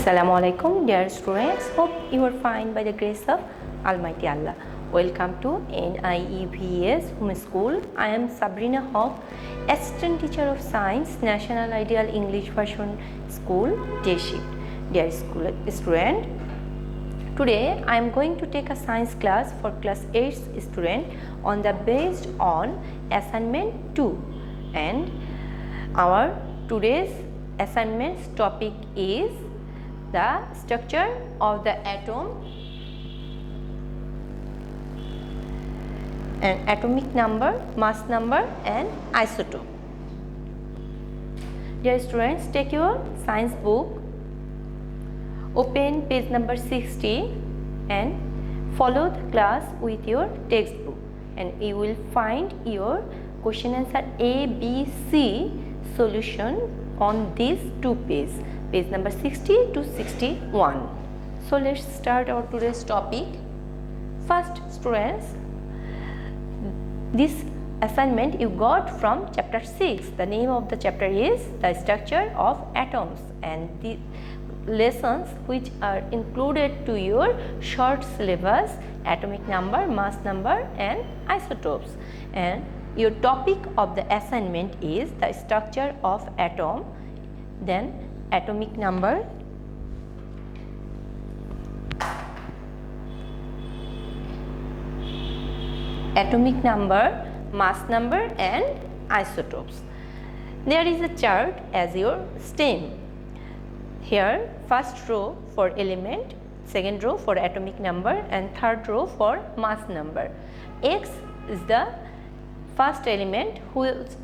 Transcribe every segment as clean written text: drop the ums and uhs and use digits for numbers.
Assalamu alaikum, dear students. Hope you are fine by the grace of Almighty Allah. Welcome to NIEVS Home School. I am Sabrina Hawk, Assistant Teacher of Science, National Ideal English Version School, Day Shift. Dear student, today I am going to take a science class for class 8 student on the based on assignment 2, and our today's assignment's topic is the structure of the atom and atomic number, mass number and isotope. Dear students, take your science book, open page number 60 and follow the class with your textbook, and you will find your question answer A, B, C solution on these two pages, page number 60 to 61. So let's start our today's topic. First, students, this assignment you got from chapter 6. The name of the chapter is the structure of atoms, and the lessons which are included to your short syllabus: atomic number, mass number and isotopes. And your topic of the assignment is the structure of atom, then atomic number, mass number and isotopes. There is a chart as your stem. Here, first row for element, second row for atomic number and third row for mass number. X is the first element whose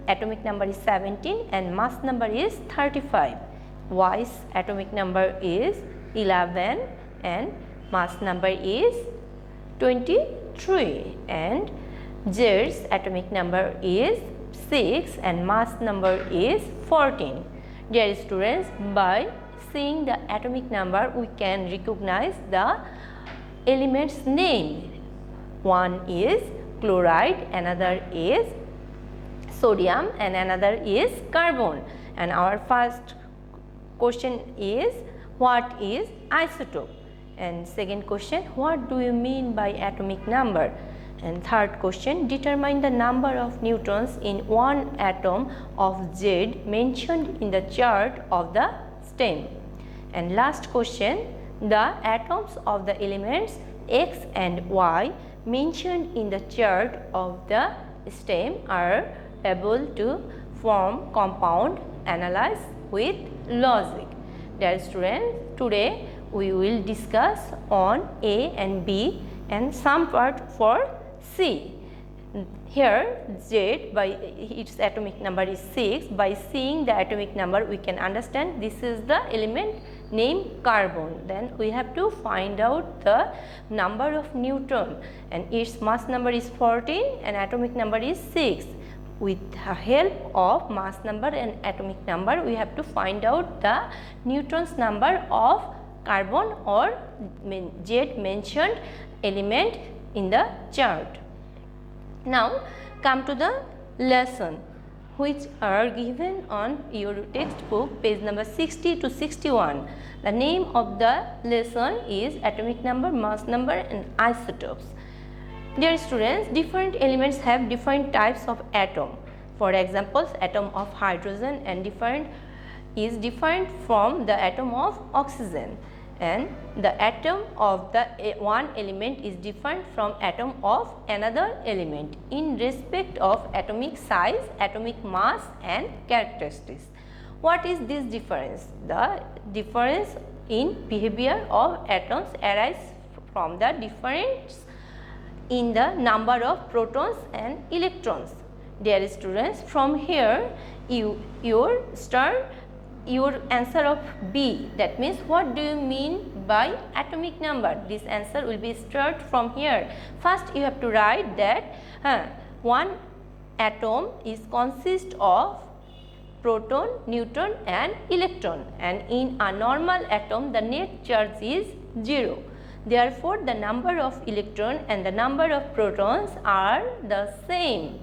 atomic number is 17 and mass number is 35. Y's atomic number is 11 and mass number is 23, and Z's atomic number is 6 and mass number is 14. Dear students, by seeing the atomic number we can recognize the element's name. One is chloride, another is sodium and another is carbon. And our first question is, what is isotope? And second question, what do you mean by atomic number? And third question, determine the number of neutrons in one atom of Z mentioned in the chart of the stem. And last question, the atoms of the elements X and Y mentioned in the chart of the stem are able to form compound, analyze with logic. Dear students, today we will discuss on A and B and some part for C. Here Z, by its atomic number is 6. By seeing the atomic number we can understand this is the element named carbon. Then we have to find out the number of neutron, and its mass number is 14 and atomic number is 6. With the help of mass number and atomic number we have to find out the neutrons number of carbon or Z mentioned element in the chart. Now come to the lesson which are given on your textbook, page number 60 to 61. The name of the lesson is atomic number, mass number and isotopes. Dear students, different elements have different types of atom. For example, atom of hydrogen and is different from the atom of oxygen, and the atom of the one element is different from atom of another element in respect of atomic size, atomic mass and characteristics. What is this difference? The difference in behavior of atoms arises from the difference in the number of protons and electrons. Dear students, from here your answer of B. That means what do you mean by atomic number? This answer will be start from here. First you have to write that one atom is consist of proton, neutron and electron, and in a normal atom the net charge is 0. Therefore, the number of electron and the number of protons are the same.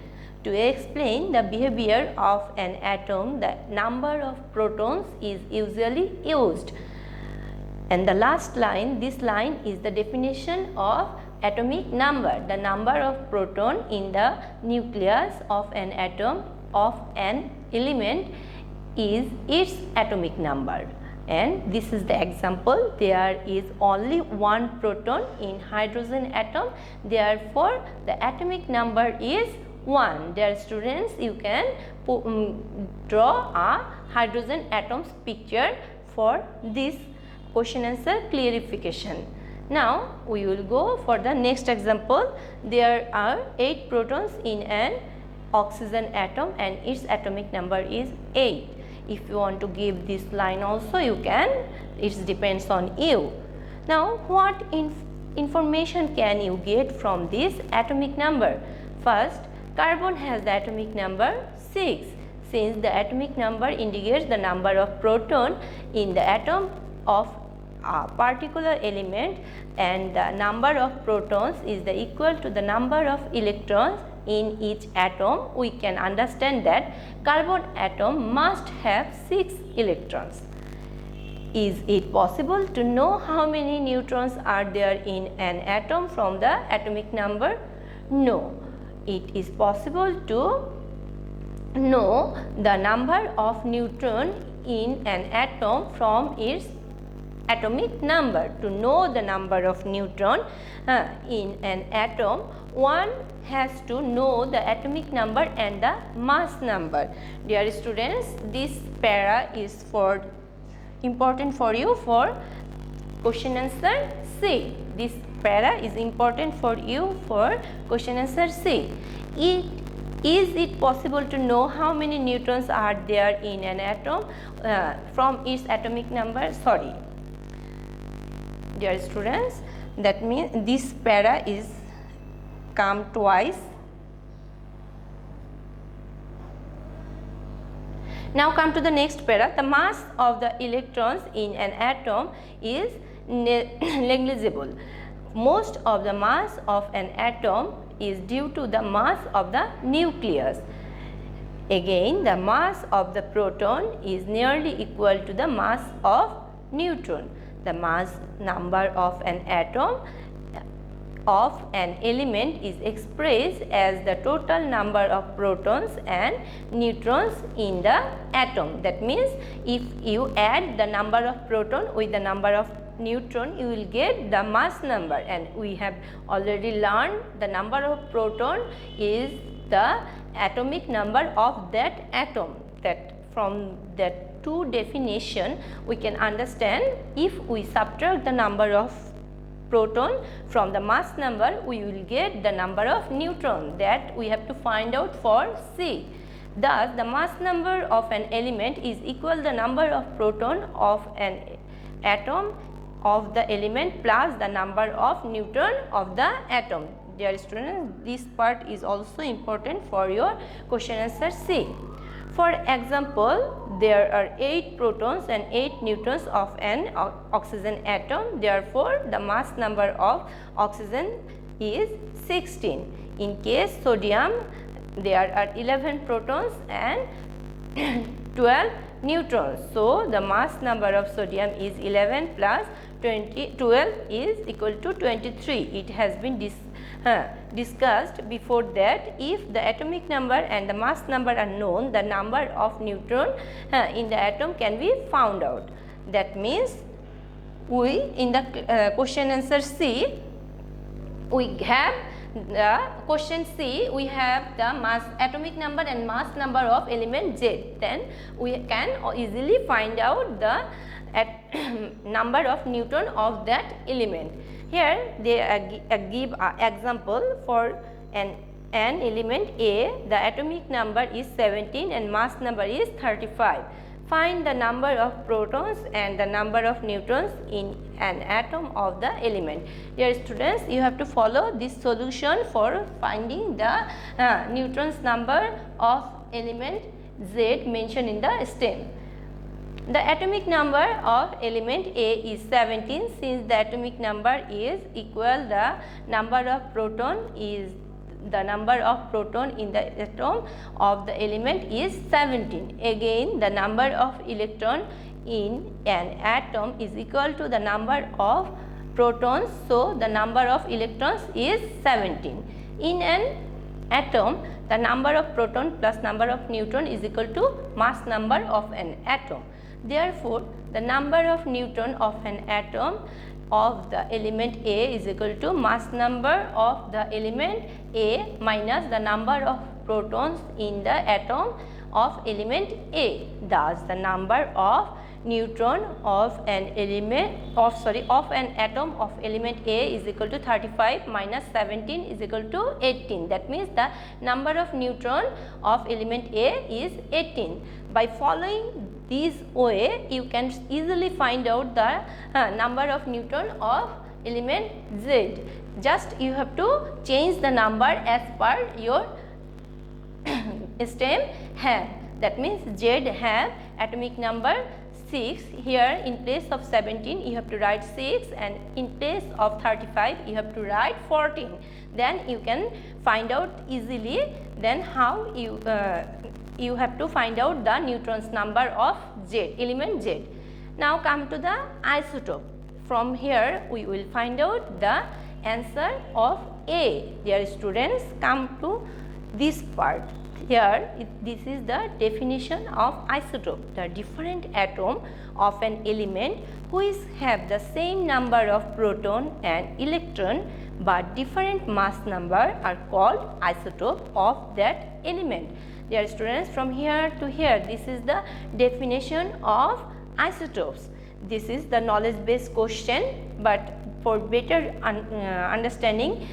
To explain the behavior of an atom, the number of protons is usually used. And the last line, this line is the definition of atomic number. The number of proton in the nucleus of an atom of an element is its atomic number. And this is the example. There is only one proton in hydrogen atom, therefore the atomic number is 1. Dear students, you can draw a hydrogen atoms picture for this question answer clarification. Now we will go for the next example. There are 8 protons in an oxygen atom and its atomic number is 8. If you want to give this line also, you can. It depends on you. Now what information can you get from this atomic number? First, carbon has the atomic number 6. Since the atomic number indicates the number of proton in the atom of a particular element and the number of protons is the equal to the number of electrons in each atom, we can understand that carbon atom must have 6 electrons. Is it possible to know how many neutrons are there in an atom from the atomic number? No. It is possible to know the number of neutrons in an atom from its atomic number. To know the number of neutrons in an atom, one has to know the atomic number and the mass number. Dear students, this para is important for you for question answer C. This para is important for you for question answer C. Is it possible to know how many neutrons are there in an atom from its atomic number? Sorry. Dear students, that means this para is come twice. Now come to the next para. The mass of the electrons in an atom is negligible. Most of the mass of an atom is due to the mass of the nucleus. Again, the mass of the proton is nearly equal to the mass of neutron. The mass number of an atom of an element is expressed as the total number of protons and neutrons in the atom. That means if you add the number of proton with the number of neutron, you will get the mass number, and we have already learned the number of proton is the atomic number of that atom. That from that two definition we can understand, if we subtract the number of proton from the mass number, we will get the number of neutron that we have to find out for C. Thus, the mass number of an element is equal to the number of proton of an atom of the element plus the number of neutron of the atom. Dear students, this part is also important for your question answer C. For example, there are 8 protons and 8 neutrons of an oxygen atom. Therefore, the mass number of oxygen is 16. In case sodium, there are 11 protons and 12 neutrons. So, the mass number of sodium is 11 plus 12 is equal to 23. It has been discussed before that. If the atomic number and the mass number are known, the number of neutron in the atom can be found out. That means we in the question answer C, we have the question C, we have the mass atomic number and mass number of element Z. Then we can easily find out the number of neutron of that element. Here they give an example for an element A. The atomic number is 17 and mass number is 35. Find the number of protons and the number of neutrons in an atom of the element. Dear students, you have to follow this solution for finding the neutrons number of element Z mentioned in the stem. The atomic number of element A is 17. Since the atomic number is equal, the number of proton is the number of proton in the atom of the element is 17. Again, the number of electron in an atom is equal to the number of protons, so the number of electrons is 17. In an atom, the number of proton plus number of neutron is equal to mass number of an atom. Therefore, the number of neutron of an atom of the element A is equal to mass number of the element A minus the number of protons in the atom of element A. Thus, the number of neutron of an atom of element A is equal to 35 minus 17 is equal to 18. That means the number of neutron of element A is 18. By following this way, you can easily find out the number of neutron of element Z. Just you have to change the number as per your STEM have. That means Z have atomic number 6. Here in place of 17 you have to write 6, and in place of 35 you have to write 14. Then you can find out easily then how you have to find out the neutrons number of Z, element Z. Now come to the isotope. From here we will find out the answer of A. Dear students, come to this part. Here this is the definition of isotope. The different atom of an element which have the same number of proton and electron but different mass number are called isotope of that element. Dear students, from here to here this is the definition of isotopes. This is the knowledge based question, but for better understanding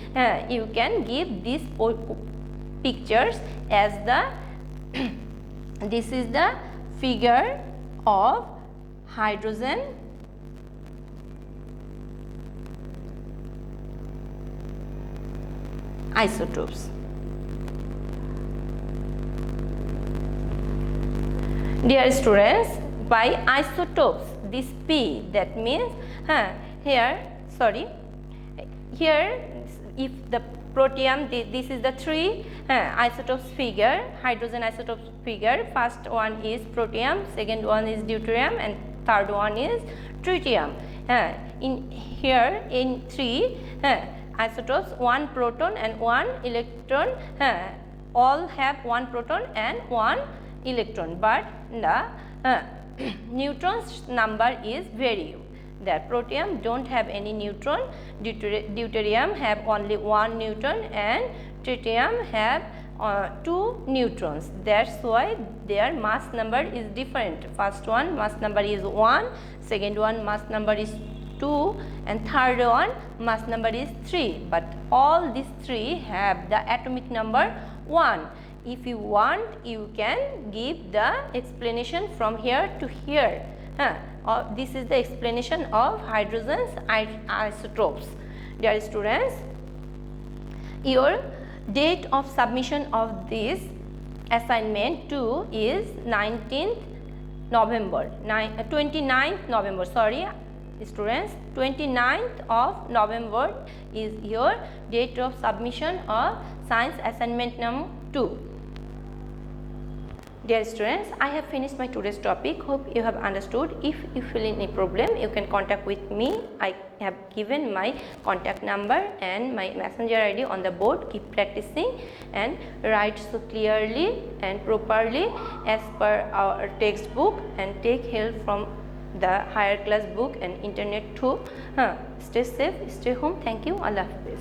you can give these pictures as the this is the figure of hydrogen isotopes. Dear students, by isotopes, this P, that means here if the protium, this is the three isotopes figure, hydrogen isotopes figure. First one is protium, second one is deuterium, and third one is tritium. In three isotopes, one proton and one electron, all have one proton and one electron, but the neutrons number is vary. The protium don't have any neutron, deuterium have only one neutron, and tritium have 2 neutrons. That's why their mass number is different. First one mass number is 1, second one mass number is 2, and third one mass number is 3. But all these three have the atomic number 1. If you want, you can give the explanation from here to here. This is the explanation of hydrogen's isotopes. Dear students, your date of submission of this assignment 2 is 29th November. Sorry students, 29th of November is your date of submission of science assignment number 2. Dear students, I have finished my today's topic. Hope you have understood. If you feel any problem, you can contact with me. I have given my contact number and my messenger ID on the board. Keep practicing and write so clearly and properly as per our textbook, and take help from the higher class book and internet too. Stay safe, stay home. Thank you. Allah Hafiz.